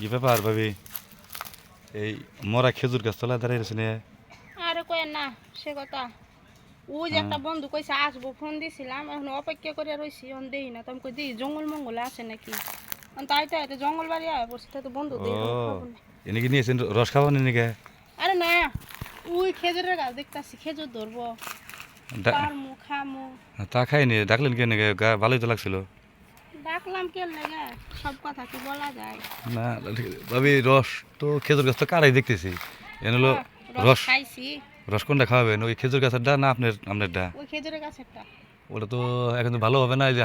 কি ব্যাপার ভাবি? এই মরা খেজুর গাছ তলায় দাঁড়িয়ে রয়েছে নে? আরে কই না সে কথা ওই যে হ্যাঁ। একটা বন্ধু কইছে আসবো ফোন দিছিলাম এখন অপেক্ষা করে রইছি এখন দেই না তুমি কই দিই জঙ্গল মঙ্গলে আছে নাকি তাই তো এটা জঙ্গল বাড়ি আয় পড়ছে তো বন্ধু ও দেই খবর নেই। এনেকে নিয়েছেন রস খাওয়া নাকি? আরে না ওই খেজুরের গাছ দেখতাছি খেজুর ধরবো পারমু খামু। তা খাইনি, ডাকলেন কেন? গা ভালোই তো লাগছিল। ডাকলাম কে লাগে সব কথা কি বলা যায়? না ভাবি, রস তো খেজুর গাছ তো কারাই দেখতেছি। এন হলো হ্যাঁ, রস রস। খাইছি রস কোনটা খাওয়াবেন? ওই খেজুর গাছের ডা না আপনার ডা? ওই খেজুরের গাছেরটা। ওটা তো এখন তো ভালো হবে না, এই যে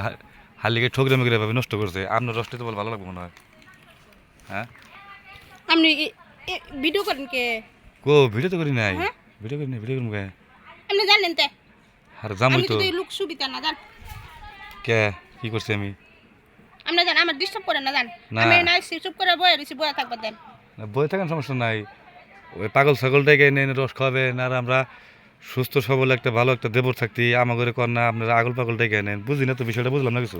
হালিকে ঠগরে মগরে ভাবে নষ্ট করছে। আপনার রসটা তো ভালো লাগবে মনে হয়। হ্যাঁ, আপনি ভিডিও করেন কে? ভিডিও তো করি নাই। হ্যাঁ ভিডিও করি নাই, ভিডিও করবো কে? আপনি জানেন তে আর জামই আমি তো। তো এই লোক সুবিধা না জান। কে কি করছি আমি? আপনি জান আমার ডিস্টার্ব করেন না জান। না। আমি নাই চুপ করে বয়ে রয়েছি বয়ে থাকবার দেন। বই থাকার সমস্যা নাই। ওই পাগল ছাগলটাকে এনে এনে রস খাওয়াবেন, আর আমরা সুস্থ সবল একটা ভালো একটা দেবর থাকতি আমাদের কন্যা আপনারা আগল পাগলটাকে এনেন। বুঝি না তো বিষয়টা, বুঝলাম না কিছু।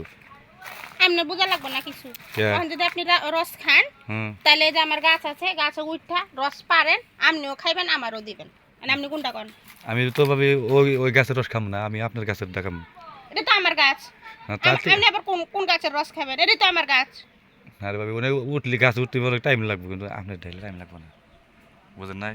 এমনি বোঝা লাগবে না কিছু। কে? এখন যদি আপনি রস খান হুম। তাহলে এই যে আমার গাছ আছে গাছে উঠা রস পারেন আপনিও খাইবেন আমারও দিবেন। মানে আপনি কোনটা করেন? আমি তো ভাবি ওই ওই গাছের রস খাম না, আমি আপনার গাছের ডাকাম। এটা তো আমার গাছ। তার থেকে আপনি আবার কোন কোন গাছের রস খাবেন? এটা তো আমার গাছ। আরে ভাবি, উঠলি গাছ উঠতে বলে টাইম লাগবে, কিন্তু আপনার ঢাইলে টাইম লাগবে না। বুঝেন নাই?